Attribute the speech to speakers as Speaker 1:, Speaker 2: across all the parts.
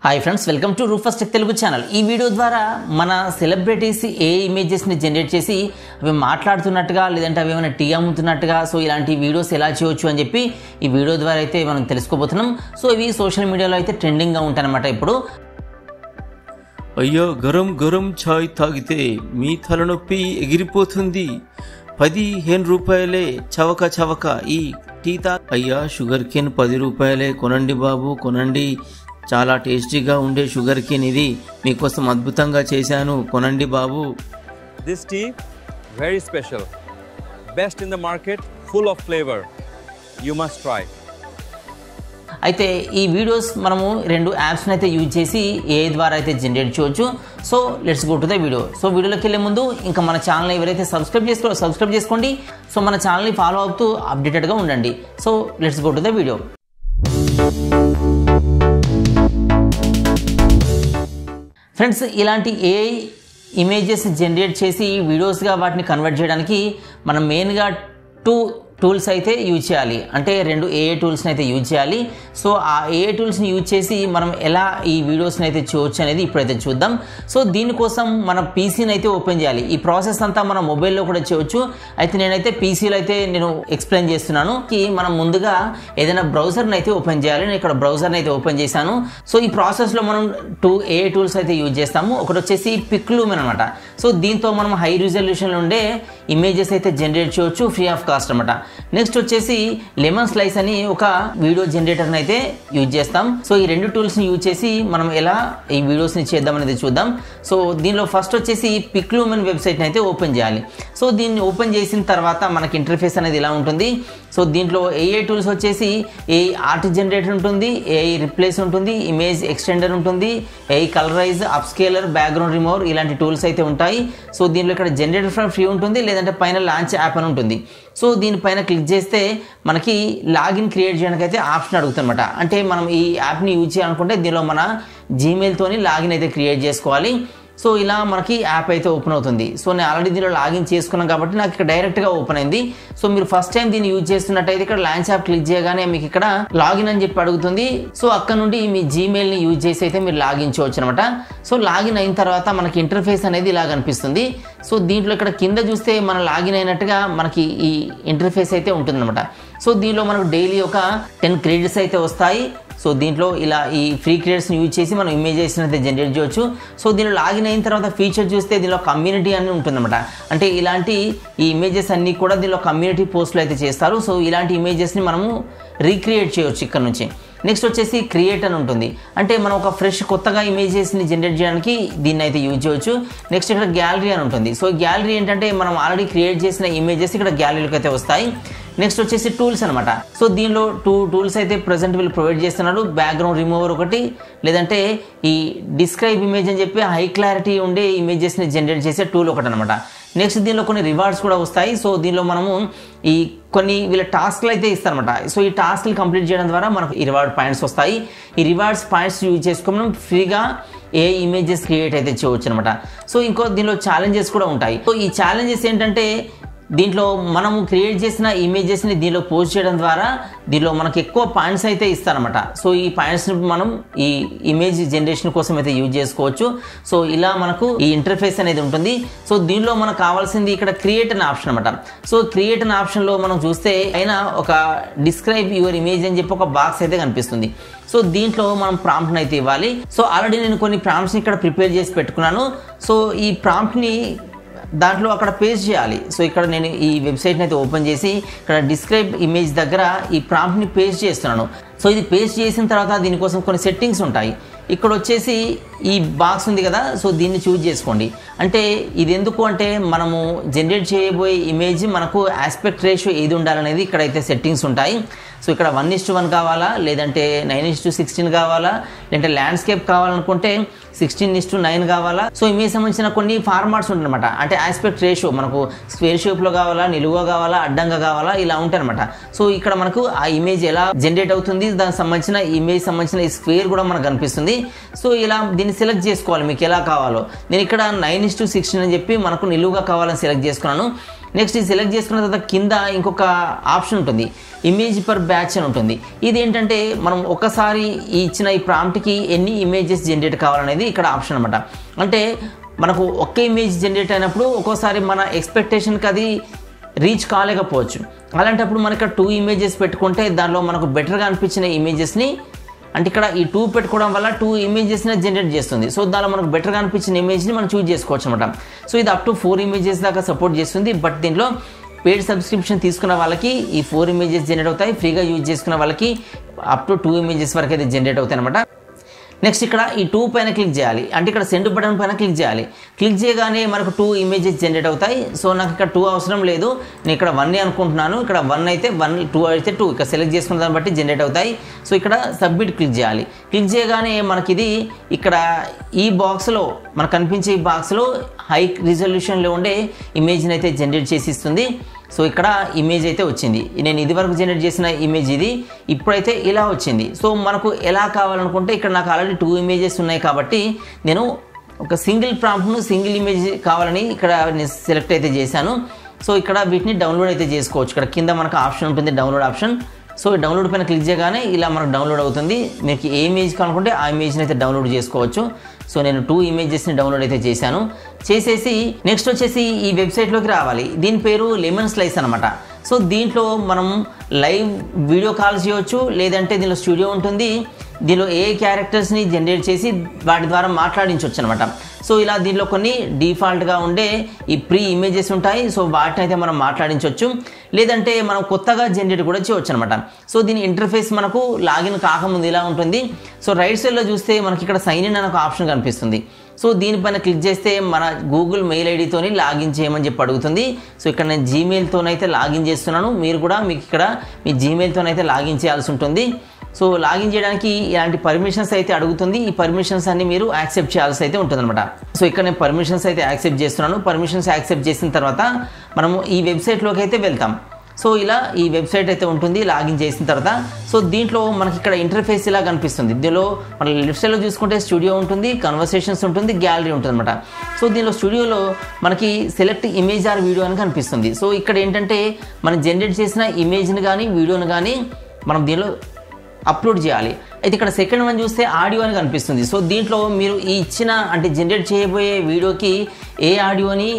Speaker 1: Hi friends, welcome to రూఫస్ tech Telugu channel. ఈ video ద్వారా మన సెలబ్రిటీస్ ఏ ఇమేజెస్ని జనరేట్ చేసి అవి మాట్లాడుతున్నట్టుగా లేదంటే అవి ఏమైనా టీ అమ్ముతున్నట్టుగా సో ఇలాంటి వీడియోస్ ఎలా చేయవచ్చు అని చెప్పి ఈ వీడియో ద్వారా అయితే మనం తెలుసుకోబోతున్నాం. సో ఇవి సోషల్ మీడియాలో అయితే ట్రెండింగ్గా ఉంటాయన్నమాట. ఇప్పుడు
Speaker 2: అయ్యో గరం గరం ఛాయ్ తాగితే మీ తలనొప్పి ఎగిరిపోతుంది, 15 రూపాయలే చవక చవక ఈ టీ అయ్యా షుగర్ కేన్ 10 రూపాయలే, కొనండి బాబు కొనండి, చాలా టేస్టీగా ఉండే షుగర్ కేన్ ఇది మీకోసం అద్భుతంగా చేశాను, కొనండి బాబు.
Speaker 3: This tea very special, best in the market, full of flavor, you must try.
Speaker 1: అయితే ఈ వీడియోస్ మనము 2 యాప్స్ని అయితే యూజ్ చేసి ఏ ద్వారా అయితే జనరేట్ చేయవచ్చు. So let's go to the video. So వీడియోలోకి వెళ్ళే ముందు ఇంకా మన ఛానల్ ఎవరైతే సబ్స్క్రైబ్ చేసుకోండి. సో మన ఛానల్ని ఫాలో అవుతూ అప్డేటెడ్గా ఉండండి. So let's go to the video. Friends, ఇలాంటి ఏఐ ఇమేజెస్ జనరేట్ చేసి వీడియోస్గా వాటిని కన్వర్ట్ చేయడానికి మనం మెయిన్గా 2 టూల్స్ అయితే యూజ్ చేయాలి. అంటే 2 ఏఐ టూల్స్ని అయితే యూజ్ చేయాలి. సో ఆ ఏఐ టూల్స్ని యూజ్ చేసి మనం ఎలా ఈ వీడియోస్ని అయితే చేయవచ్చు అనేది ఇప్పుడైతే చూద్దాం. సో దీనికోసం మన పీసీని అయితే ఓపెన్ చేయాలి. ఈ ప్రాసెస్ అంతా మన మొబైల్లో కూడా చేయవచ్చు. అయితే నేనైతే పీసీలో అయితే నేను ఎక్స్ప్లెయిన్ చేస్తున్నాను. మనం ముందుగా ఏదైనా బ్రౌజర్ని అయితే ఓపెన్ చేయాలి. నేను ఇక్కడ బ్రౌజర్ని అయితే ఓపెన్ చేశాను. సో ఈ ప్రాసెస్లో మనం 2 ఏఐ టూల్స్ అయితే యూజ్ చేస్తాము. ఒకటి వచ్చేసి పిక్లూమెన్ అనమాట. సో దీంతో మనం హై రిజల్యూషన్లో ఉండే ఇమేజెస్ అయితే జనరేట్ చేయవచ్చు ఫ్రీ ఆఫ్ కాస్ట్ అనమాట. నెక్స్ట్ వచ్చేసి లెమన్ స్లైస్ అని ఒక వీడియో జనరేటర్ని అయితే యూజ్ చేస్తాం. సో ఈ 2 టూల్స్ని యూజ్ చేసి మనం ఎలా ఈ వీడియోస్ని చేద్దాం అనేది చూద్దాం. సో దీనిలో ఫస్ట్ వచ్చేసి పిక్లూమెన్ వెబ్సైట్ని అయితే ఓపెన్ చేయాలి. సో దీన్ని ఓపెన్ చేసిన తర్వాత మనకి ఇంటర్ఫేస్ అనేది ఇలా ఉంటుంది. సో దీంట్లో ఏఐ టూల్స్ వచ్చేసి ఏఐ ఆర్ట్ జనరేటర్ ఉంటుంది, ఏఐ రిప్లేస్ ఉంటుంది, ఇమేజ్ ఎక్స్టెండర్ ఉంటుంది, ఏఐ కలరైజ్, అప్స్కేలర్, బ్యాక్గ్రౌండ్ రిమూవర్ ఇలాంటి టూల్స్ అయితే ఉంటాయి. సో దీనిలో ఇక్కడ జనరేటర్ ఫ్రమ్ ఫ్రీ ఉంటుంది, లేదంటే పైన లాంచ్ యాప్ అని ఉంటుంది. సో దీనిపైన క్లిక్ చేస్తే మనకి లాగిన్ క్రియేట్ చేయడానికి అయితే ఆప్షన్ అడుగుతుందన్నమాట. అంటే మనం ఈ యాప్ని యూజ్ చేయాలనుకుంటే దీనిలో మన జీమెయిల్తోని లాగిన్ అయితే క్రియేట్ చేసుకోవాలి. సో ఇలా మనకి యాప్ అయితే ఓపెన్ అవుతుంది. సో నేను ఆల్రెడీ దీనిలో లాగిన్ చేసుకున్నాను కాబట్టి నాకు ఇక్కడ డైరెక్ట్గా ఓపెన్ అయింది. సో మీరు ఫస్ట్ టైం దీన్ని యూజ్ చేస్తున్నట్టయితే ఇక్కడ లాంచ్ యాప్ క్లిక్ చేయగానే మీకు ఇక్కడ లాగిన్ అని చెప్పి అడుగుతుంది. సో అక్కడ నుండి మీ జీమెయిల్ని యూజ్ చేసి అయితే మీరు లాగిన్ చేయవచ్చు అనమాట. సో లాగిన్ అయిన తర్వాత మనకి ఇంటర్ఫేస్ అనేది ఇలా కనిపిస్తుంది. సో దీంట్లో ఇక్కడ కింద చూస్తే మనం లాగిన్ అయినట్టుగా మనకి ఈ ఇంటర్ఫేస్ అయితే ఉంటుందన్నమాట. సో దీనిలో మనకు డైలీ ఒక 10 క్రెడిట్స్ అయితే వస్తాయి. సో దీంట్లో ఇలా ఈ ఫ్రీ క్రెడిట్స్ని యూజ్ చేసి మనం ఇమేజెస్ అయితే జనరేట్ చేయవచ్చు. సో దీనిలో లాగిన్ అయిన తర్వాత ఫీచర్ చూస్తే దీనిలో కమ్యూనిటీ అని ఉంటుందన్నమాట. అంటే ఇలాంటి ఈ ఇమేజెస్ అన్నీ కూడా దీనిలో కమ్యూనిటీ పోస్టులు అయితే చేస్తారు. సో ఇలాంటి ఇమేజెస్ని మనము రీక్రియేట్ చేయవచ్చు ఇక్కడ నుంచి. నెక్స్ట్ వచ్చేసి క్రియేట్ అని ఉంటుంది. అంటే మనం ఒక ఫ్రెష్ కొత్తగా ఇమేజెస్ని జనరేట్ చేయడానికి దీన్ని అయితే యూజ్ చేయవచ్చు. నెక్స్ట్ ఇక్కడ గ్యాలరీ అని ఉంటుంది. సో గ్యాలరీ ఏంటంటే మనం ఆల్రెడీ క్రియేట్ చేసిన ఇమేజెస్ ఇక్కడ గ్యాలరీలోకి అయితే వస్తాయి. నెక్స్ట్ వచ్చేసి టూల్స్ అనమాట. సో దీనిలో 2 టూల్స్ అయితే ప్రజెంట్ వీళ్ళు ప్రొవైడ్ చేస్తున్నారు. బ్యాక్గ్రౌండ్ రిమూవర్ ఒకటి, లేదంటే ఈ డిస్క్రైబ్ ఇమేజ్ అని చెప్పి హై క్లారిటీ ఉండే ఇమేజెస్ని జనరేట్ చేసే టూల్ ఒకటి అనమాట. నెక్స్ట్ దీనిలో కొన్ని రివార్డ్స్ కూడా వస్తాయి. సో దీనిలో మనము ఈ కొన్ని వీళ్ళ టాస్క్లు అయితే ఇస్తారనమాట. సో ఈ టాస్క్లు కంప్లీట్ చేయడం ద్వారా మనకు ఈ రివార్డ్ పాయింట్స్ వస్తాయి. ఈ రివార్డ్స్ పాయింట్స్ యూజ్ చేసుకుని మనం ఫ్రీగా ఏ ఇమేజెస్ క్రియేట్ అయితే చేయవచ్చు అనమాట. సో ఇంకో దీనిలో ఛాలెంజెస్ కూడా ఉంటాయి. సో ఈ ఛాలెంజెస్ ఏంటంటే దీంట్లో మనము క్రియేట్ చేసిన ఇమేజెస్ని దీనిలో పోస్ట్ చేయడం ద్వారా దీనిలో మనకు ఎక్కువ పాయింట్స్ అయితే ఇస్తారనమాట. సో ఈ పాయింట్స్ని మనం ఈ ఇమేజ్ జనరేషన్ కోసం అయితే యూజ్ చేసుకోవచ్చు. సో ఇలా మనకు ఈ ఇంటర్ఫేస్ అనేది ఉంటుంది. సో దీనిలో మనకు కావాల్సింది ఇక్కడ క్రియేట్ అనే ఆప్షన్ అనమాట. సో క్రియేట్ అనే ఆప్షన్లో మనం చూస్తే అయినా ఒక డిస్క్రైబ్ యువర్ ఇమేజ్ అని చెప్పి ఒక బాక్స్ అయితే కనిపిస్తుంది. సో దీంట్లో మనం ప్రాంప్ట్ని అయితే ఇవ్వాలి. సో ఆల్రెడీ నేను కొన్ని ప్రాంప్ట్స్ని ఇక్కడ ప్రిపేర్ చేసి పెట్టుకున్నాను. సో ఈ ప్రాంప్ట్ని దాంట్లో అక్కడ పేస్ట్ చేయాలి. సో ఇక్కడ నేను ఈ వెబ్సైట్ని అయితే ఓపెన్ చేసి ఇక్కడ డిస్క్రైబ్ ఇమేజ్ దగ్గర ఈ ప్రాంప్ట్ని పేస్ట్ చేస్తున్నాను. సో ఇది పేస్ట్ చేసిన తర్వాత దీనికోసం కొన్ని సెట్టింగ్స్ ఉంటాయి. ఇక్కడ వచ్చేసి ఈ బాక్స్ ఉంది కదా, సో దీన్ని చూజ్ చేసుకోండి. అంటే ఇది ఎందుకు అంటే మనము జనరేట్ చేయబోయే ఇమేజ్ మనకు ఆస్పెక్ట్ రేషియో ఏది ఉండాలనేది ఇక్కడైతే సెట్టింగ్స్ ఉంటాయి. సో ఇక్కడ 1:1 కావాలా, లేదంటే 9:16 కావాలా, లేదంటే ల్యాండ్స్కేప్ కావాలనుకుంటే 16:9 కావాలా. సో ఇమేజ్ సంబంధించిన కొన్ని ఫార్మాట్స్ ఉంటాయన్నమాట. అంటే ఆస్పెక్ట్ రేషియో మనకు స్క్వేర్ షేప్లో కావాలా, నిలువుగా కావాలా, అడ్డంగా కావాలా, ఇలా ఉంటాయన్నమాట. సో ఇక్కడ మనకు ఆ ఇమేజ్ ఎలా జనరేట్ అవుతుంది, దానికి సంబంధించిన ఇమేజ్ సంబంధించిన ఈ స్క్వేర్ కూడా మనకు కనిపిస్తుంది. సో ఇలా దీన్ని సెలెక్ట్ చేసుకోవాలి మీకు ఎలా కావాలో. నేను ఇక్కడ 9:16 అని చెప్పి మనకు నిలువుగా కావాలని సెలెక్ట్ చేసుకున్నాను. నెక్స్ట్ ఇది సెలెక్ట్ చేసుకున్న తర్వాత కింద ఇంకొక ఆప్షన్ ఉంటుంది, ఇమేజ్ పర్ బ్యాచ్ అని ఉంటుంది. ఇది ఏంటంటే మనం ఒకసారి ఇచ్చిన ఈ ప్రాంప్ట్కి ఎన్ని ఇమేజెస్ జనరేట్ కావాలనేది ఇక్కడ ఆప్షన్ అనమాట. అంటే మనకు ఒక్క ఇమేజ్ జనరేట్ అయినప్పుడు ఒక్కోసారి మన ఎక్స్పెక్టేషన్కి అది రీచ్ కాలేకపోవచ్చు. అలాంటప్పుడు మనకి ఇక్కడ 2 ఇమేజెస్ పెట్టుకుంటే దానిలో మనకు బెటర్గా అనిపించిన ఇమేజెస్ని, అంటే ఇక్కడ ఈ 2 పెట్టుకోవడం వల్ల 2 ఇమేజెస్ని జనరేట్ చేస్తుంది. సో దానిలో మనకు బెటర్గా అనిపించిన ఇమేజ్ని మనం చూజ్ చేసుకోవచ్చు అనమాట. సో ఇది అప్ టు 4 ఇమేజెస్ దాకా సపోర్ట్ చేస్తుంది. బట్ దీంట్లో పెయిడ్ సబ్స్క్రిప్షన్ తీసుకున్న వాళ్ళకి ఈ 4 ఇమేజెస్ జనరేట్ అవుతాయి, ఫ్రీగా యూజ్ చేసుకున్న వాళ్ళకి అప్ టు 2 ఇమేజెస్ వరకు అయితే జనరేట్ అవుతాయి అనమాట. నెక్స్ట్ ఇక్కడ ఈ 2 పైన క్లిక్ చేయాలి, అంటే ఇక్కడ సెండ్ బటన్ పైన క్లిక్ చేయాలి. క్లిక్ చేయగానే మనకు 2 ఇమేజెస్ జనరేట్ అవుతాయి. సో నాకు ఇక్కడ 2 అవసరం లేదు, నేను ఇక్కడ 1 అనుకుంటున్నాను. ఇక్కడ 1 అయితే 1, 2 అయితే 2 ఇక్కడ సెలెక్ట్ చేసుకున్న దాన్ని బట్టి జనరేట్ అవుతాయి. సో ఇక్కడ సబ్మిట్ క్లిక్ చేయాలి. క్లిక్ చేయగానే మనకి ఇది ఇక్కడ ఈ బాక్స్లో మనకు కనిపించే ఈ బాక్స్లో హై రిజల్యూషన్లో ఉండే ఇమేజ్ని అయితే జనరేట్ చేసి ఇస్తుంది. సో ఇక్కడ ఇమేజ్ అయితే వచ్చింది. నేను ఇదివరకు జనరేట్ చేసిన ఇమేజ్ ఇది, ఇప్పుడైతే ఇలా వచ్చింది. సో మనకు ఎలా కావాలనుకుంటే ఇక్కడ నాకు ఆల్రెడీ 2 ఇమేజెస్ ఉన్నాయి కాబట్టి నేను ఒక సింగిల్ ప్రాంప్ట్ను సింగిల్ ఇమేజ్ కావాలని ఇక్కడ నేను సెలెక్ట్ అయితే చేశాను. సో ఇక్కడ వీటిని డౌన్లోడ్ అయితే చేసుకోవచ్చు. ఇక్కడ కింద మనకు ఆప్షన్ ఉంటుంది, డౌన్లోడ్ ఆప్షన్. సో డౌన్లోడ్ పైన క్లిక్ చేయగానే ఇలా మనకు డౌన్లోడ్ అవుతుంది. మీకు ఏ ఇమేజ్ కావాలనుకుంటే ఆ ఇమేజ్ని అయితే డౌన్లోడ్ చేసుకోవచ్చు. సో నేను 2 ఇమేజెస్ని డౌన్లోడ్ అయితే చేశాను. చేసేసి నెక్స్ట్ వచ్చేసి ఈ వెబ్సైట్లోకి రావాలి. దీని పేరు లెమన్ స్లైస్ అనమాట. సో దీంట్లో మనం లైవ్ వీడియో కాల్ చేయవచ్చు, లేదంటే దీనిలో స్టూడియో ఉంటుంది. దీనిలో ఏ క్యారెక్టర్స్ని జనరేట్ చేసి వాటి ద్వారా మాట్లాడించవచ్చు అనమాట. సో ఇలా దీనిలో కొన్ని డిఫాల్ట్గా ఉండే ఈ ప్రీ ఇమేజెస్ ఉంటాయి. సో వాటిని అయితే మనం మాట్లాడించవచ్చు, లేదంటే మనం కొత్తగా జనరేట్ కూడా చేయవచ్చు అనమాట. సో దీని ఇంటర్ఫేస్ మనకు లాగిన్ కాకముందు ఇలా ఉంటుంది. సో రైట్ సైడ్లో చూస్తే మనకి ఇక్కడ సైన్ ఇన్ అనే ఒక ఆప్షన్ కనిపిస్తుంది. సో దీనిపైన క్లిక్ చేస్తే మన గూగుల్ మెయిల్ ఐడితోని లాగిన్ చేయమని చెప్పి అడుగుతుంది. సో ఇక్కడ నేను జీమెయిల్తోనైతే లాగిన్ చేస్తున్నాను. మీరు కూడా మీకు ఇక్కడ మీ జీమెయిల్తోనైతే లాగిన్ చేయాల్సి ఉంటుంది. సో లాగిన్ చేయడానికి ఇలాంటి పర్మిషన్స్ అయితే అడుగుతుంది. ఈ పర్మిషన్స్ అన్ని మీరు యాక్సెప్ట్ చేయాల్సి అయితే ఉంటుందన్నమాట. సో ఇక్కడ నేను పర్మిషన్స్ అయితే యాక్సెప్ట్ చేస్తున్నాను. పర్మిషన్స్ యాక్సెప్ట్ చేసిన తర్వాత మనము ఈ వెబ్సైట్లోకి అయితే వెళ్తాం. సో ఇలా ఈ వెబ్సైట్ అయితే ఉంటుంది లాగిన్ చేసిన తర్వాత. సో దీంట్లో మనకి ఇక్కడ ఇంటర్ఫేస్ ఇలా కనిపిస్తుంది. దీనిలో మన లెఫ్ట్ సైడ్లో చూసుకుంటే స్టూడియో ఉంటుంది, కన్వర్సేషన్స్ ఉంటుంది, గ్యాలరీ ఉంటుంది అనమాట. సో దీనిలో స్టూడియోలో మనకి సెలెక్ట్ ఇమేజ్ ఆర్ వీడియో అని కనిపిస్తుంది. సో ఇక్కడ ఏంటంటే మనం జనరేట్ చేసిన ఇమేజ్ని కానీ వీడియోని కానీ మనం దీనిలో అప్లోడ్ చేయాలి. అయితే ఇక్కడ సెకండ్ వన్ చూస్తే ఆడియో అని కనిపిస్తుంది. సో దీంట్లో మీరు ఈ ఇచ్చిన అంటే జనరేట్ చేయబోయే వీడియోకి ఏ ఆడియోని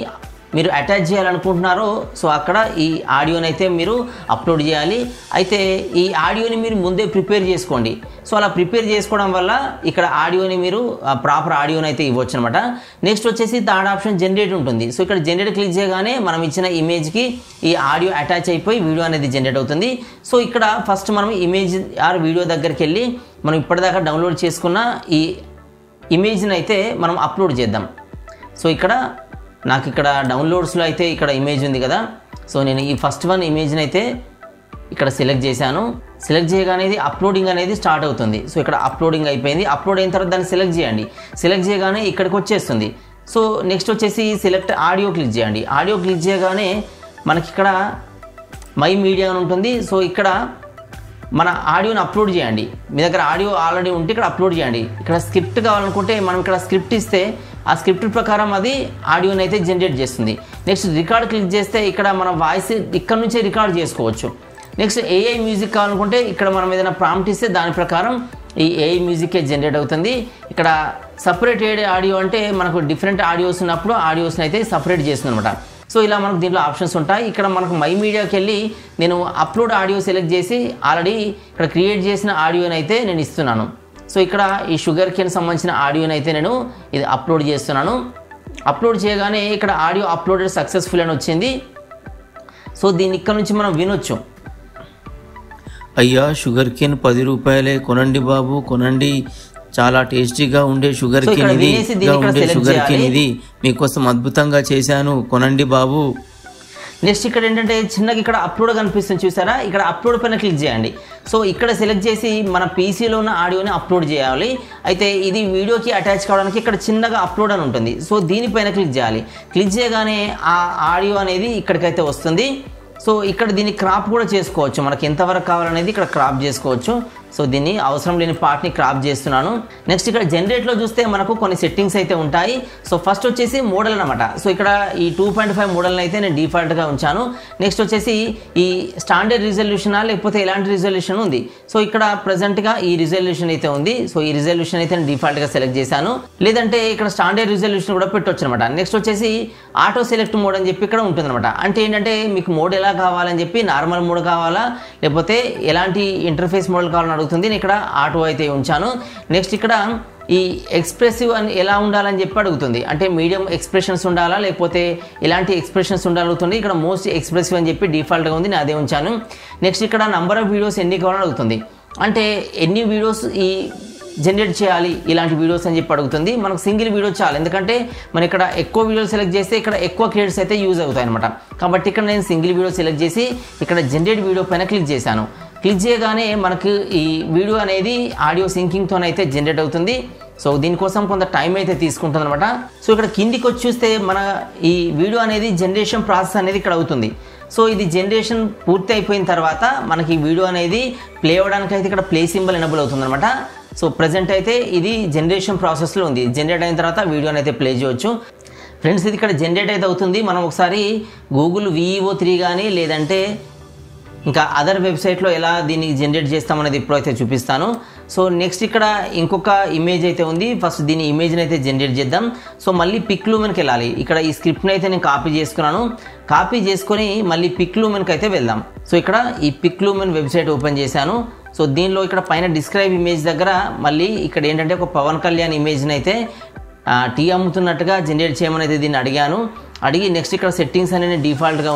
Speaker 1: మీరు అటాచ్ చేయాలనుకుంటున్నారో సో అక్కడ ఈ ఆడియోని అయితే మీరు అప్లోడ్ చేయాలి. అయితే ఈ ఆడియోని మీరు ముందే ప్రిపేర్ చేసుకోండి. సో అలా ప్రిపేర్ చేసుకోవడం వల్ల ఇక్కడ ఆడియోని మీరు ప్రాపర్ ఆడియోని అయితే ఇవ్వచ్చు అనమాట. నెక్స్ట్ వచ్చేసి థర్డ్ ఆప్షన్ జనరేట్ ఉంటుంది. సో ఇక్కడ జనరేట్ క్లిక్ చేయగానే మనం ఇచ్చిన ఇమేజ్కి ఈ ఆడియో అటాచ్ అయిపోయి వీడియో అనేది జనరేట్ అవుతుంది. సో ఇక్కడ ఫస్ట్ మనం ఇమేజ్ ఆర్ వీడియో దగ్గరికి వెళ్ళి మనం ఇప్పటిదాకా డౌన్లోడ్ చేసుకున్న ఈ ఇమేజ్ని అయితే మనం అప్లోడ్ చేద్దాం. సో ఇక్కడ నాకు ఇక్కడ డౌన్లోడ్స్లో అయితే ఇక్కడ ఇమేజ్ ఉంది కదా. సో నేను ఈ ఫస్ట్ వన్ ఇమేజ్ని అయితే ఇక్కడ సెలెక్ట్ చేశాను. సెలెక్ట్ చేయగానే ఇది అప్లోడింగ్ అనేది స్టార్ట్ అవుతుంది. సో ఇక్కడ అప్లోడింగ్ అయిపోయింది. అప్లోడ్ అయిన తర్వాత దాన్ని సెలెక్ట్ చేయండి. సెలెక్ట్ చేయగానే ఇక్కడికి వచ్చేస్తుంది. సో నెక్స్ట్ వచ్చేసి సెలెక్ట్ ఆడియో క్లిక్ చేయండి. ఆడియో క్లిక్ చేయగానే మనకి ఇక్కడ మై మీడియా అని ఉంటుంది. సో ఇక్కడ మన ఆడియోని అప్లోడ్ చేయండి. మీ దగ్గర ఆడియో ఆల్రెడీ ఉంటే ఇక్కడ అప్లోడ్ చేయండి. ఇక్కడ స్క్రిప్ట్ కావాలనుకుంటే మనం ఇక్కడ స్క్రిప్ట్ ఇస్తే ఆ స్క్రిప్ట్ ప్రకారం అది ఆడియోని అయితే జనరేట్ చేస్తుంది. నెక్స్ట్ రికార్డ్ క్లిక్ చేస్తే ఇక్కడ మన వాయిస్ ఇక్కడ నుంచే రికార్డ్ చేసుకోవచ్చు. నెక్స్ట్ ఏఐ మ్యూజిక్ కావాలనుకుంటే ఇక్కడ మనం ఏదైనా ప్రాంప్ట్ ఇస్తే దాని ప్రకారం ఈ ఏఐ మ్యూజికే జనరేట్ అవుతుంది. ఇక్కడ సపరేట్ ఆడియో అంటే మనకు డిఫరెంట్ ఆడియోస్ ఉన్నప్పుడు ఆడియోస్ని అయితే సపరేట్ చేస్తుంది అనమాట. సో ఇలా మనకు దీంట్లో ఆప్షన్స్ ఉంటాయి. ఇక్కడ మనకు మై మీడియాకి వెళ్ళి నేను అప్లోడ్ ఆడియో సెలెక్ట్ చేసి ఆల్రెడీ ఇక్కడ క్రియేట్ చేసిన ఆడియోని అయితే నేను ఇస్తున్నాను. సో ఇక్కడ ఈ షుగర్ కేన్ సంబంధించిన ఆడియోని అయితే నేను ఇది అప్లోడ్ చేస్తున్నాను. అప్లోడ్ చేయగానే ఇక్కడ ఆడియో అప్లోడెడ్ సక్సెస్ఫుల్ అని వచ్చింది. సో దీన్ని ఇక్కడ నుంచి మనం వినొచ్చు.
Speaker 2: అయ్యా షుగర్ కేన్ 10 రూపాయలే, కొనండి బాబు కొనండి, చాలా టేస్టీగా ఉండే షుగర్ కేన్ ఇది, షుగర్ కేన్ ఇది మీకోసం అద్భుతంగా చేశాను, కొనండి బాబు.
Speaker 1: నెక్స్ట్ ఇక్కడ ఏంటంటే చిన్నగా ఇక్కడ అప్లోడ్ కనిపిస్తుంది చూసారా, ఇక్కడ అప్లోడ్ పైన క్లిక్ చేయండి. సో ఇక్కడ సెలెక్ట్ చేసి మన పీసీలో ఉన్న ఆడియోని అప్లోడ్ చేయాలి. అయితే ఇది వీడియోకి అటాచ్ కావడానికి ఇక్కడ చిన్నగా అప్లోడ్ అని ఉంటుంది. సో దీనిపైన క్లిక్ చేయాలి. క్లిక్ చేయగానే ఆ ఆడియో అనేది ఇక్కడికైతే వస్తుంది. సో ఇక్కడ దీన్ని క్రాప్ కూడా చేసుకోవచ్చు. మనకి ఎంతవరకు కావాలనేది ఇక్కడ క్రాప్ చేసుకోవచ్చు. సో దీన్ని అవసరం లేని పార్ట్ని క్రాప్ చేస్తున్నాను. నెక్స్ట్ ఇక్కడ జనరేట్లో చూస్తే మనకు కొన్ని సెట్టింగ్స్ అయితే ఉంటాయి. సో ఫస్ట్ వచ్చేసి మోడల్ అనమాట. సో ఇక్కడ ఈ 2.5 మోడల్ని అయితే నేను డిఫాల్ట్గా ఉంచాను. నెక్స్ట్ వచ్చేసి ఈ స్టాండర్డ్ రిజల్యూషనా లేకపోతే ఎలాంటి రిజల్యూషన్ ఉంది. సో ఇక్కడ ప్రజెంట్గా ఈ రిజల్యూషన్ అయితే ఉంది. సో ఈ రిజల్యూషన్ అయితే నేను డిఫాల్ట్గా సెలెక్ట్ చేశాను. లేదంటే ఇక్కడ స్టాండర్డ్ రిజల్యూషన్ కూడా పెట్టవచ్చు అనమాట. నెక్స్ట్ వచ్చేసి ఆటో సెలెక్ట్ మోడ్ అని చెప్పి ఇక్కడ ఉంటుందన్నమాట. అంటే ఏంటంటే మీకు మోడ్ ఎలా కావాలని చెప్పి నార్మల్ మోడ్ కావాలా లేకపోతే ఎలాంటి ఇంటర్ఫేస్ మోడల్ కావాలని అడుగుతుంది. నేను ఇక్కడ ఆటో అయితే ఉంచాను. నెక్స్ట్ ఇక్కడ ఈ ఎక్స్ప్రెసివ్ అని ఎలా ఉండాలని చెప్పి అడుగుతుంది. అంటే మీడియం ఎక్స్ప్రెషన్స్ ఉండాలా లేకపోతే ఎలాంటి ఎక్స్ప్రెషన్స్ ఉండాలనుగుతుంది. ఇక్కడ మోస్ట్ ఎక్స్ప్రెసివ్ అని చెప్పి డిఫాల్ట్గా ఉంది, నేను అదే ఉంచాను. నెక్స్ట్ ఇక్కడ నంబర్ ఆఫ్ వీడియోస్ ఎన్ని కావాలని అడుగుతుంది. అంటే ఎన్ని వీడియోస్ ఈ జనరేట్ చేయాలి ఇలాంటి వీడియోస్ అని చెప్పి అడుగుతుంది. మనకు సింగిల్ వీడియో చాలు, ఎందుకంటే మనం ఇక్కడ ఎక్కువ వీడియోలు సెలెక్ట్ చేస్తే ఇక్కడ ఎక్కువ క్రెడిట్స్ అయితే యూజ్ అవుతాయి అనమాట. కాబట్టి ఇక్కడ నేను సింగిల్ వీడియో సెలెక్ట్ చేసి ఇక్కడ జనరేట్ వీడియో పైన క్లిక్ చేశాను. క్లిక్ చేయగానే మనకు ఈ వీడియో అనేది ఆడియో సింకింగ్తోనైతే జనరేట్ అవుతుంది. సో దీనికోసం కొంత టైం అయితే తీసుకుంటుంది అనమాట. సో ఇక్కడ కిందికి వచ్చి చూస్తే మన ఈ వీడియో అనేది జనరేషన్ ప్రాసెస్ అనేది ఇక్కడ అవుతుంది. సో ఇది జనరేషన్ పూర్తి అయిపోయిన తర్వాత మనకి ఈ వీడియో అనేది ప్లే అవ్వడానికి అయితే ఇక్కడ ప్లే సింబల్ ఎనబుల్ అవుతుంది అనమాట. సో ప్రజెంట్ అయితే ఇది జనరేషన్ ప్రాసెస్లో ఉంది. జనరేట్ అయిన తర్వాత వీడియోని అయితే ప్లే చేయవచ్చు. ఫ్రెండ్స్ ఇది ఇక్కడ జనరేట్ అయితే అవుతుంది. మనం ఒకసారి గూగుల్ VEO3 కానీ లేదంటే ఇంకా అదర్ వెబ్సైట్లో ఎలా దీన్ని జనరేట్ చేస్తామనేది ఇప్పుడైతే చూపిస్తాను. సో నెక్స్ట్ ఇక్కడ ఇంకొక ఇమేజ్ అయితే ఉంది. ఫస్ట్ దీని ఇమేజ్ని అయితే జనరేట్ చేద్దాం. సో మళ్ళీ పిక్ లూమెన్కి వెళ్ళాలి. ఇక్కడ ఈ స్క్రిప్ట్ని అయితే నేను కాపీ చేసుకున్నాను. కాపీ చేసుకొని మళ్ళీ పిక్ లూమెన్కి అయితే వెళ్దాం. సో ఇక్కడ ఈ పిక్ లూమెన్ వెబ్సైట్ ఓపెన్ చేశాను. సో దీనిలో ఇక్కడ పైన డిస్క్రైబ్ ఇమేజ్ దగ్గర మళ్ళీ ఇక్కడ ఏంటంటే ఒక పవన్ కళ్యాణ్ ఇమేజ్ని అయితే టీ అమ్ముతున్నట్టుగా జనరేట్ చేయమని అయితే దీన్ని అడిగి నెక్స్ట్ ఇక్కడ సెట్టింగ్స్ అనేది డిఫాల్ట్గా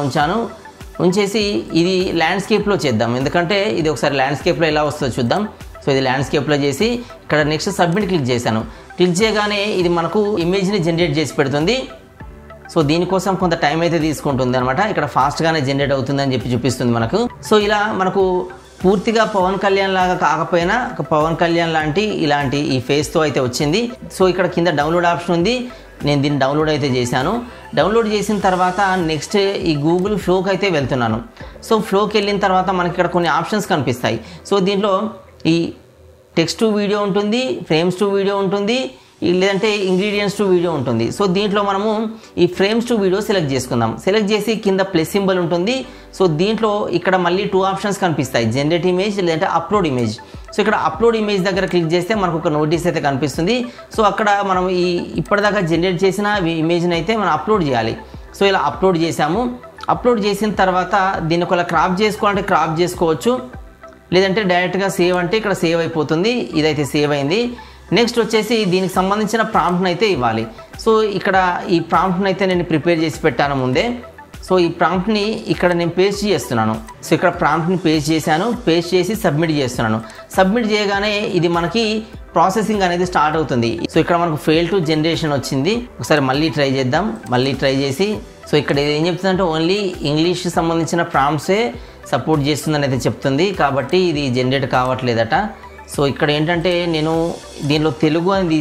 Speaker 1: ఉంచేసి ఇది ల్యాండ్స్కేప్లో చేద్దాం. ఎందుకంటే ఇది ఒకసారి ల్యాండ్స్కేప్లో ఎలా వస్తుందో చూద్దాం. సో ఇది ల్యాండ్స్కేప్లో చేసి ఇక్కడ నెక్స్ట్ సబ్మిట్ క్లిక్ చేశాను. క్లిక్ చేయగానే ఇది మనకు ఇమేజ్ని జనరేట్ చేసి పెడుతుంది. సో దీనికోసం కొంత టైం అయితే తీసుకుంటుంది అనమాట. ఇక్కడ ఫాస్ట్గానే జనరేట్ అవుతుందని చెప్పి చూపిస్తుంది మనకు. సో ఇలా మనకు పూర్తిగా పవన్ కళ్యాణ్ లాగా కాకపోయినా ఒక పవన్ కళ్యాణ్ ఇలాంటి ఈ ఫేస్తో అయితే వచ్చింది. సో ఇక్కడ కింద డౌన్లోడ్ ఆప్షన్ ఉంది. నేను దీన్ని డౌన్లోడ్ అయితే చేశాను. డౌన్లోడ్ చేసిన తర్వాత నెక్స్ట్ ఈ గూగుల్ ఫ్లోకి అయితే వెళ్తున్నాను. సో ఫ్లోకి వెళ్ళిన తర్వాత మనకి ఇక్కడ కొన్ని ఆప్షన్స్ కనిపిస్తాయి. సో దీంట్లో ఈ టెక్స్ట్ టు వీడియో ఉంటుంది, ఫ్రేమ్స్ టు వీడియో ఉంటుంది, లేదంటే ఇంగ్రీడియంట్స్ టు వీడియో ఉంటుంది. సో దీంట్లో మనము ఈ ఫ్రేమ్స్ టు వీడియో సెలెక్ట్ చేసుకుందాం. సెలెక్ట్ చేసి కింద ప్లస్ సింబల్ ఉంటుంది. సో దీంట్లో ఇక్కడ మళ్ళీ 2 ఆప్షన్స్ కనిపిస్తాయి, జనరేట్ ఇమేజ్ లేదంటే అప్లోడ్ ఇమేజ్. సో ఇక్కడ అప్లోడ్ ఇమేజ్ దగ్గర క్లిక్ చేస్తే మనకు ఒక నోటీస్ అయితే కనిపిస్తుంది. సో అక్కడ మనం ఈ ఇప్పటిదాకా జనరేట్ చేసిన ఇమేజ్ని అయితే మనం అప్లోడ్ చేయాలి. సో ఇలా అప్లోడ్ చేసాము. అప్లోడ్ చేసిన తర్వాత దీన్ని ఒకవేళ క్రాప్ చేసుకోవాలంటే క్రాప్ చేసుకోవచ్చు, లేదంటే డైరెక్ట్గా సేవ్ అంటే ఇక్కడ సేవ్ అయిపోతుంది. ఇదైతే సేవ్ అయింది. నెక్స్ట్ వచ్చేసి దీనికి సంబంధించిన ప్రాంప్ట్ని అయితే ఇవ్వాలి. సో ఇక్కడ ఈ ప్రాంప్ట్ని అయితే నేను ప్రిపేర్ చేసి పెట్టాను ముందే. సో ఈ ప్రాంప్ట్ని ఇక్కడ నేను పేస్ట్ చేస్తున్నాను. సో ఇక్కడ ప్రాంప్ట్ని పేస్ట్ చేశాను. పేస్ట్ చేసి సబ్మిట్ చేస్తున్నాను. సబ్మిట్ చేయగానే ఇది మనకి ప్రాసెసింగ్ అనేది స్టార్ట్ అవుతుంది. సో ఇక్కడ మనకు ఫెయిల్ టు జనరేషన్ వచ్చింది. ఒకసారి మళ్ళీ ట్రై చేద్దాం. మళ్ళీ ట్రై చేసి సో ఇక్కడ ఏం చెప్తుందంటే ఓన్లీ ఇంగ్లీష్ సంబంధించిన ప్రాంప్ట్సే సపోర్ట్ చేస్తుందని అయితే చెప్తుంది. కాబట్టి ఇది జనరేట్ కావట్లేదట. సో ఇక్కడ ఏంటంటే నేను దీనిలో తెలుగు అని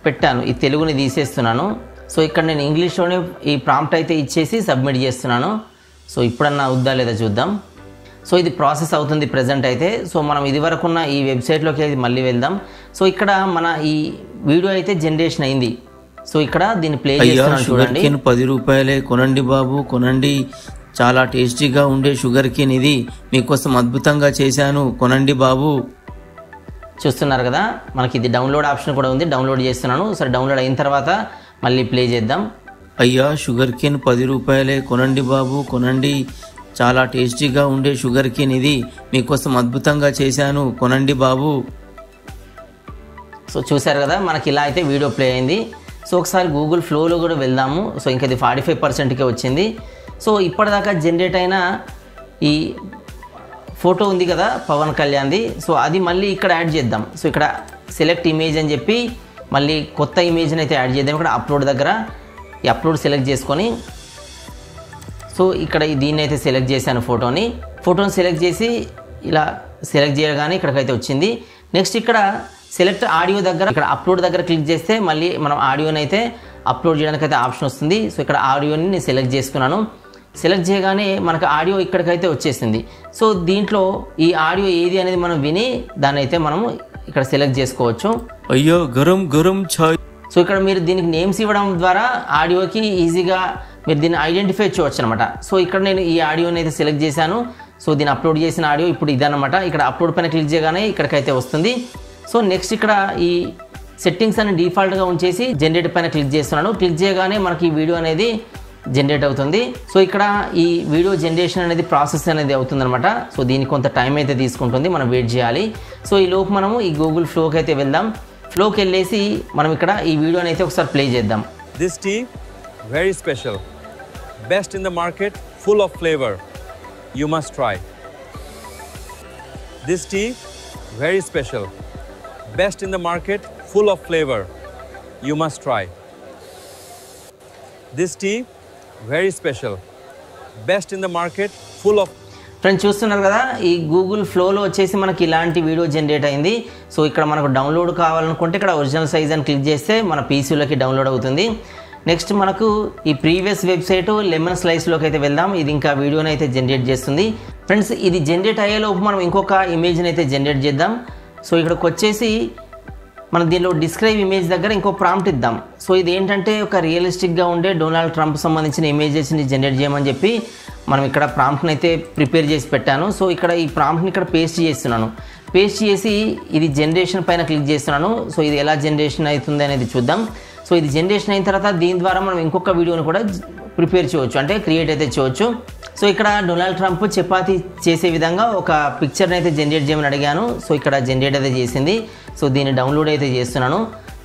Speaker 1: పెట్టాను, ఈ తెలుగుని తీసేస్తున్నాను. సో ఇక్కడ నేను ఇంగ్లీష్లోనే ఈ ప్రాంప్ట్ అయితే ఇచ్చేసి సబ్మిట్ చేస్తున్నాను. సో ఇప్పుడన్నా అవుద్దా లేదా చూద్దాం. సో ఇది ప్రాసెస్ అవుతుంది ప్రజెంట్ అయితే. సో మనం ఇదివరకు ఉన్న ఈ వెబ్సైట్లోకి అయితే మళ్ళీ వెళ్దాం. సో ఇక్కడ మన ఈ వీడియో అయితే జనరేషన్ అయింది. సో ఇక్కడ దీన్ని ప్లే చేస్తున్నాను చూడండి.
Speaker 2: 10 రూపాయలే కొనండి బాబు కొనండి, చాలా టేస్టీగా ఉండే షుగర్ కేన్ ఇది మీకోసం అద్భుతంగా చేశాను, కొనండి బాబు.
Speaker 1: చూస్తున్నారు కదా, మనకి ఇది డౌన్లోడ్ ఆప్షన్ కూడా ఉంది. డౌన్లోడ్ చేస్తున్నాను. సరే డౌన్లోడ్ అయిన తర్వాత మళ్ళీ ప్లే చేద్దాం.
Speaker 2: అయ్యా షుగర్ కేన్ 10 రూపాయలే కొనండి బాబు కొనండి, చాలా టేస్టీగా ఉండే షుగర్ కేన్ ఇది మీకోసం అద్భుతంగా చేశాను, కొనండి బాబు.
Speaker 1: సో చూసారు కదా, మనకి ఇలా అయితే వీడియో ప్లే అయింది. సో ఒకసారి గూగుల్ ఫ్లోలో కూడా వెళ్దాము. సో ఇంకా ఇది 45%కే వచ్చింది. సో ఇప్పటిదాకా జనరేట్ అయిన ఈ ఫోటో ఉంది కదా పవన్ కళ్యాణ్ది, సో అది మళ్ళీ ఇక్కడ యాడ్ చేద్దాం. సో ఇక్కడ సెలెక్ట్ ఇమేజ్ అని చెప్పి మళ్ళీ కొత్త ఇమేజ్ని అయితే యాడ్ చేద్దాం. ఇక్కడ అప్లోడ్ దగ్గర ఈ అప్లోడ్ సెలెక్ట్ చేసుకొని సో ఇక్కడ దీన్ని అయితే సెలెక్ట్ చేశాను. ఫోటోని సెలెక్ట్ చేసి ఇలా సెలెక్ట్ చేయగానే ఇక్కడికైతే వచ్చింది. నెక్స్ట్ ఇక్కడ సెలెక్ట్ ఆడియో దగ్గర ఇక్కడ అప్లోడ్ దగ్గర క్లిక్ చేస్తే మళ్ళీ మనం ఆడియోని అయితే అప్లోడ్ చేయడానికి అయితే ఆప్షన్ వస్తుంది. సో ఇక్కడ ఆడియోని నేను సెలెక్ట్ చేసుకున్నాను. సెలెక్ట్ చేయగానే మనకు ఆడియో ఇక్కడికైతే వచ్చేసింది. సో దీంట్లో ఈ ఆడియో ఏది అనేది మనం విని దాన్ని అయితే మనము ఇక్కడ సెలెక్ట్ చేసుకోవచ్చు.
Speaker 2: అయ్యో గరం గరం ఛాయ్.
Speaker 1: సో ఇక్కడ మీరు దీనికి నేమ్స్ ఇవ్వడం ద్వారా ఆడియోకి ఈజీగా మీరు దీన్ని ఐడెంటిఫై చేయవచ్చు అనమాట. సో ఇక్కడ నేను ఈ ఆడియోని అయితే సెలెక్ట్ చేశాను. సో దీన్ని అప్లోడ్ చేసిన ఆడియో ఇప్పుడు ఇదన్నమాట. ఇక్కడ అప్లోడ్ పైన క్లిక్ చేయగానే ఇక్కడికైతే వస్తుంది. సో నెక్స్ట్ ఇక్కడ ఈ సెట్టింగ్స్ అని డిఫాల్ట్గా ఉంచేసి జనరేట్ పైన క్లిక్ చేస్తున్నాను. క్లిక్ చేయగానే మనకి ఈ వీడియో అనేది జనరేట్ అవుతుంది. సో ఇక్కడ ఈ వీడియో జనరేషన్ అనేది ప్రాసెస్ అనేది అవుతుందన్నమాట. సో దీనికి కొంత టైం అయితే తీసుకుంటుంది, మనం వెయిట్ చేయాలి. సో ఈ లోపు మనము ఈ గూగుల్ ఫ్లోకి అయితే వెళ్దాం. ఫ్లోకి వెళ్ళేసి మనం ఇక్కడ ఈ వీడియోని అయితే ఒకసారి ప్లే చేద్దాం.
Speaker 3: This tea, very special. Best in the market, full of flavor. You must try. This tea, very special. Best in the market, full of flavor. You must try. This tea, very special. Best in the market, full of.
Speaker 1: Friends చూస్తున్నారు కదా, ఈ Google ఫ్లోలో వచ్చేసి మనకి ఇలాంటి video generate అయింది. So ఇక్కడ మనకు డౌన్లోడ్ కావాలనుకుంటే ఇక్కడ ఒరిజినల్ సైజ్ అని క్లిక్ చేస్తే మన పీసీలోకి డౌన్లోడ్ అవుతుంది. నెక్స్ట్ మనకు ఈ ప్రీవియస్ వెబ్సైట్ లెమన్ స్లైస్లోకి అయితే వెళ్దాం. ఇది ఇంకా వీడియోని అయితే జనరేట్ చేస్తుంది. ఫ్రెండ్స్ ఇది జనరేట్ అయ్యేలోపు మనం ఇంకొక ఇమేజ్ని అయితే జనరేట్ చేద్దాం. సో ఇక్కడికి వచ్చేసి మనం దీనిలో డిస్క్రైబ్ ఇమేజ్ దగ్గర ఇంకో ప్రాంప్ట్ ఇద్దాం. సో ఇది ఏంటంటే ఒక రియలిస్టిక్గా ఉండే డొనాల్డ్ ట్రంప్ సంబంధించిన ఇమేజెస్ని జనరేట్ చేయమని చెప్పి మనం ఇక్కడ ప్రాంప్ట్ని అయితే ప్రిపేర్ చేసి పెట్టాను. సో ఇక్కడ ఈ ప్రాంప్ట్ని ఇక్కడ పేస్ట్ చేస్తున్నాను. పేస్ట్ చేసి ఇది జనరేషన్ పైన క్లిక్ చేస్తున్నాను. సో ఇది ఎలా జనరేషన్ అవుతుంది అనేది చూద్దాం. సో ఇది జనరేషన్ అయిన తర్వాత దీని ద్వారా మనం ఇంకొక వీడియోని కూడా ప్రిపేర్ చేయవచ్చు, అంటే క్రియేట్ అయితే చేయవచ్చు. సో ఇక్కడ డొనాల్డ్ ట్రంప్ చపాతీ చేసే విధంగా ఒక పిక్చర్ని అయితే జనరేట్ చేయమని అడిగాను. సో ఇక్కడ జనరేట్ అయితే చేసింది. సో దీన్ని డౌన్లోడ్ అయితే చేస్తున్నాను.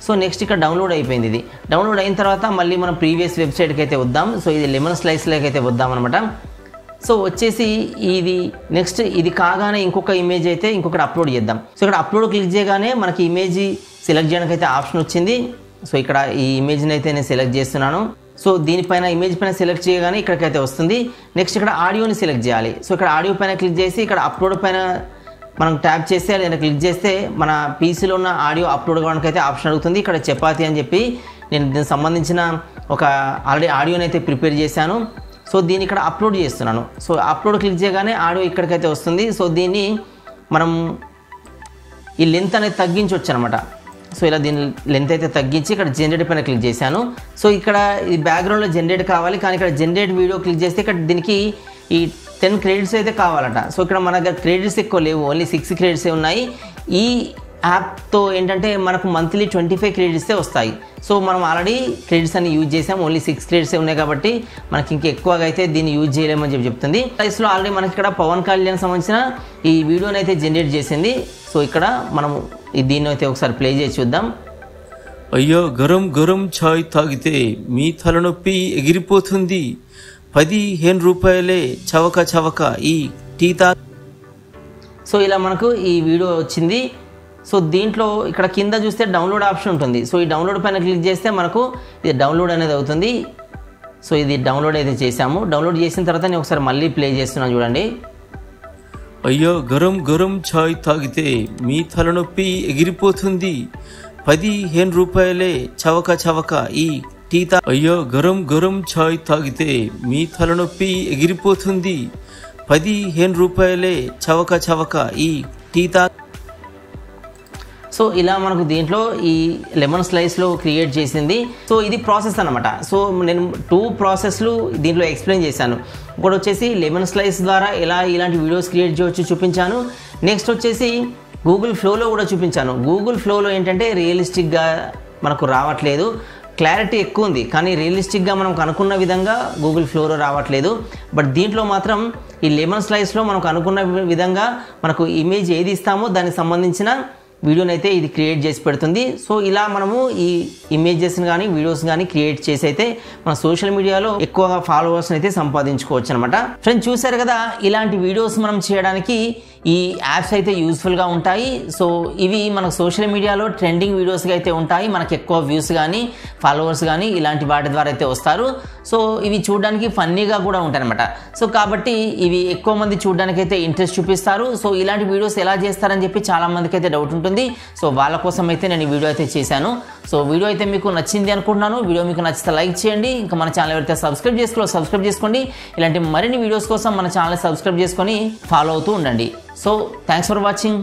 Speaker 1: సో నెక్స్ట్ ఇక్కడ డౌన్లోడ్ అయిపోయింది. ఇది డౌన్లోడ్ అయిన తర్వాత మళ్ళీ మనం ప్రీవియస్ వెబ్సైట్కి అయితే వద్దాం. సో ఇది లెమన్ స్లైస్లోకి అయితే వద్దాం అనమాట. సో వచ్చేసి ఇది నెక్స్ట్ ఇది కాగానే ఇంకొక ఇమేజ్ అయితే ఇంకొకటి అప్లోడ్ చేద్దాం. సో ఇక్కడ అప్లోడ్ క్లిక్ చేయగానే మనకి ఇమేజ్ సెలెక్ట్ చేయడానికి అయితే ఆప్షన్ వచ్చింది. సో ఇక్కడ ఈ ఇమేజ్ని అయితే నేను సెలెక్ట్ చేస్తున్నాను. సో దీనిపైన ఇమేజ్ పైన సెలెక్ట్ చేయగానే ఇక్కడికైతే వస్తుంది. నెక్స్ట్ ఇక్కడ ఆడియోని సెలెక్ట్ చేయాలి. సో ఇక్కడ ఆడియో పైన క్లిక్ చేసి ఇక్కడ అప్లోడ్ పైన మనం ట్యాప్ చేస్తే లేదా క్లిక్ చేస్తే మన పీసీలో ఉన్న ఆడియో అప్లోడ్ కావడానికి అయితే ఆప్షన్ అడుగుతుంది. ఇక్కడ చపాతీ అని చెప్పి నేను దీనికి సంబంధించిన ఒక ఆల్రెడీ ఆడియోని అయితే ప్రిపేర్ చేశాను. సో దీన్ని ఇక్కడ అప్లోడ్ చేస్తున్నాను. సో అప్లోడ్ క్లిక్ చేయగానే ఆడియో ఇక్కడికైతే వస్తుంది. సో దీన్ని మనం ఈ లెంత్ అనేది తగ్గించవచ్చు అనమాట. సో ఇలా దీని లెంత్ అయితే తగ్గించి ఇక్కడ జనరేట్ పైన క్లిక్ చేశాను. సో ఇక్కడ ఈ బ్యాక్గ్రౌండ్లో జనరేట్ కావాలి, కానీ ఇక్కడ జనరేట్ వీడియో క్లిక్ చేస్తే ఇక్కడ దీనికి ఈ 10 క్రెడిట్స్ అయితే కావాలట. సో ఇక్కడ మన దగ్గర క్రెడిట్స్ ఎక్కువ లేవు, ఓన్లీ 6 క్రెడిట్స్ ఉన్నాయి. ఈ యాప్తో ఏంటంటే మనకు మంత్లీ 25 క్రెడిట్సే వస్తాయి. సో మనం ఆల్రెడీ క్రెడిట్స్ అన్ని యూజ్ చేసాం, ఓన్లీ 6 క్రెడిట్సే ఉన్నాయి కాబట్టి మనకి ఇంక ఎక్కువగా అయితే దీన్ని యూజ్ చేయలేమని చెప్తుంది. ప్రైస్లో ఆల్రెడీ మనకి ఇక్కడ పవన్ కళ్యాణ్ సంబంధించిన ఈ వీడియోని అయితే జనరేట్ చేసింది. సో ఇక్కడ మనం దీన్ని అయితే ఒకసారి ప్లే చేసి చూద్దాం.
Speaker 2: అయ్యో గరం గరం ఛాయ్ తాగితే మీ తలనొప్పి ఎగిరిపోతుంది. 15 రూపాయలే చవక చవక ఈ టీ తా.
Speaker 1: సో ఇలా మనకు ఈ వీడియో వచ్చింది. సో దీంట్లో ఇక్కడ కింద చూస్తే డౌన్లోడ్ ఆప్షన్ ఉంటుంది. సో ఈ డౌన్లోడ్ పైన క్లిక్ చేస్తే మనకు ఇది డౌన్లోడ్ అనేది అవుతుంది. సో ఇది డౌన్లోడ్ అయితే చేసాము. డౌన్లోడ్ చేసిన తర్వాత నేను ఒకసారి మళ్ళీ ప్లే చేస్తున్నాను చూడండి.
Speaker 2: అయ్యో గరం గరం ఛాయ్ తాగితే మీ తలనొప్పి ఎగిరిపోతుంది. 15 రూపాయలే చవక చవక ఈ టీ తా. అయ్యో గరం గరం ఛాయ్ తాగితే మీ తలనొప్పి ఎగిరిపోతుంది. 15 రూపాయలే చవక చవక ఈ టీ తా.
Speaker 1: సో ఇలా మనకు దీంట్లో ఈ లెమన్ స్లైస్లో క్రియేట్ చేసింది. సో ఇది ప్రాసెస్ అనమాట. సో నేను 2 ప్రాసెస్లు దీంట్లో ఎక్స్ప్లెయిన్ చేశాను. ఒకటి వచ్చేసి లెమన్ స్లైస్ ద్వారా ఎలా ఇలాంటి వీడియోస్ క్రియేట్ చేయవచ్చు చూపించాను. నెక్స్ట్ వచ్చేసి గూగుల్ ఫ్లోలో కూడా చూపించాను. గూగుల్ ఫ్లోలో ఏంటంటే రియలిస్టిక్గా మనకు రావట్లేదు, క్లారిటీ ఎక్కువ ఉంది, కానీ రియలిస్టిక్గా మనం అనుకున్న విధంగా గూగుల్ ఫ్లోలో రావట్లేదు. బట్ దీంట్లో మాత్రం ఈ లెమన్ స్లైస్లో మనకు అనుకున్న విధంగా మనకు ఇమేజ్ ఏది ఇస్తామో దానికి సంబంధించిన వీడియోని అయితే ఇది క్రియేట్ చేసి పెడుతుంది. సో ఇలా మనము ఈ ఇమేజెస్ని కానీ వీడియోస్ కానీ క్రియేట్ చేసి అయితే మన సోషల్ మీడియాలో ఎక్కువగా ఫాలోవర్స్ని అయితే సంపాదించుకోవచ్చు అనమాట. ఫ్రెండ్స్ చూసారు కదా, ఇలాంటి వీడియోస్ మనం చేయడానికి ఈ యాప్స్ అయితే యూస్ఫుల్గా ఉంటాయి. సో ఇవి మనకు సోషల్ మీడియాలో ట్రెండింగ్ వీడియోస్గా అయితే ఉంటాయి. మనకు ఎక్కువ వ్యూస్ కానీ ఫాలోవర్స్ కానీ ఇలాంటి వాటి ద్వారా అయితే వస్తారు. సో ఇవి చూడడానికి ఫన్నీగా కూడా ఉంటాయి అనమాట. సో కాబట్టి ఇవి ఎక్కువ మంది చూడడానికి అయితే ఇంట్రెస్ట్ చూపిస్తారు. సో ఇలాంటి వీడియోస్ ఎలా చేస్తారని చెప్పి చాలా మందికి అయితే డౌట్ ఉంటుంది. సో వాళ్ళ కోసం అయితే నేను ఈ వీడియో అయితే చేశాను. సో వీడియో అయితే మీకు నచ్చింది అనుకుంటున్నాను. వీడియో మీకు నచ్చితే లైక్ చేయండి. ఇంకా మన ఛానల్ ఎవరైతే సబ్స్క్రైబ్ చేసుకోండి. ఇలాంటి మరిన్ని వీడియోస్ కోసం మన ఛానల్ సబ్స్క్రైబ్ చేసుకొని ఫాలో అవుతూ ఉండండి. So thanks for watching.